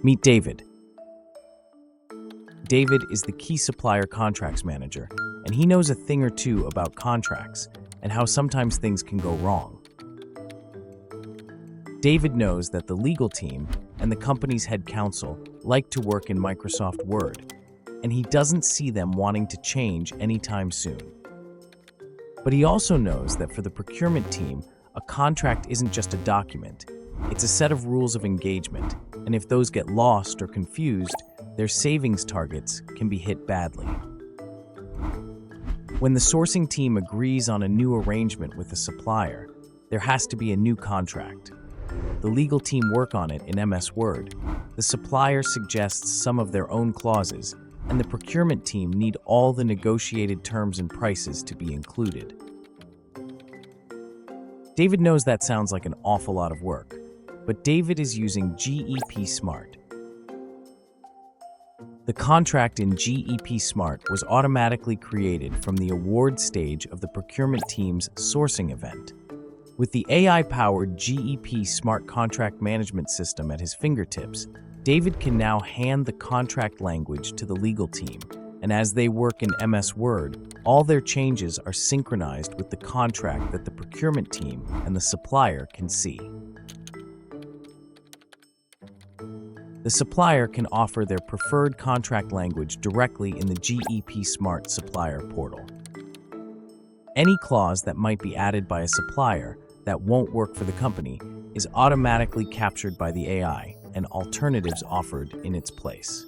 Meet David. David is the key supplier contracts manager, and he knows a thing or two about contracts and how sometimes things can go wrong. David knows that the legal team and the company's head counsel like to work in Microsoft Word, and he doesn't see them wanting to change anytime soon. But he also knows that for the procurement team, a contract isn't just a document, it's a set of rules of engagement, and if those get lost or confused, their savings targets can be hit badly. When the sourcing team agrees on a new arrangement with a supplier, there has to be a new contract. The legal team work on it in MS Word. The supplier suggests some of their own clauses, and the procurement team need all the negotiated terms and prices to be included. David knows that sounds like an awful lot of work, but David is using GEP SMART. The contract in GEP SMART was automatically created from the award stage of the procurement team's sourcing event. With the AI-powered GEP SMART contract management system at his fingertips, David can now hand the contract language to the legal team, and as they work in MS Word, all their changes are synchronized with the contract that the procurement team and the supplier can see. The supplier can offer their preferred contract language directly in the GEP SMART supplier portal. Any clause that might be added by a supplier that won't work for the company is automatically captured by the AI and alternatives offered in its place.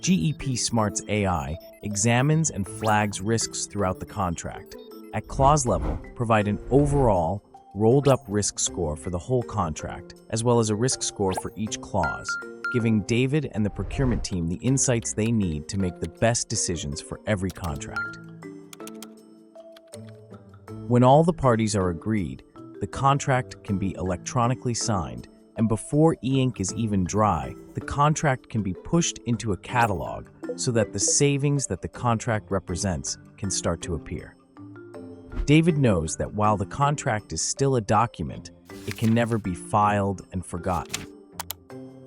GEP SMART's AI examines and flags risks throughout the contract. At clause level, provide an overall, rolled-up risk score for the whole contract, as well as a risk score for each clause, giving David and the procurement team the insights they need to make the best decisions for every contract. When all the parties are agreed, the contract can be electronically signed, and before e-ink is even dry, the contract can be pushed into a catalog so that the savings that the contract represents can start to appear. David knows that while the contract is still a document, it can never be filed and forgotten.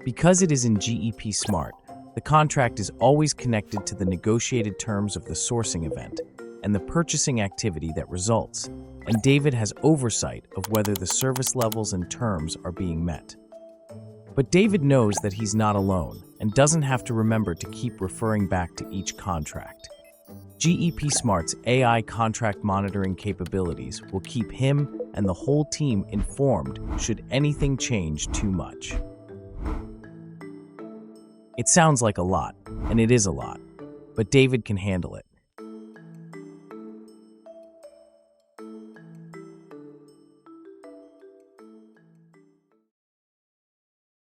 Because it is in GEP SMART, the contract is always connected to the negotiated terms of the sourcing event and the purchasing activity that results, and David has oversight of whether the service levels and terms are being met. But David knows that he's not alone and doesn't have to remember to keep referring back to each contract. GEP SMART's AI contract monitoring capabilities will keep him and the whole team informed should anything change too much. It sounds like a lot, and it is a lot, but David can handle it.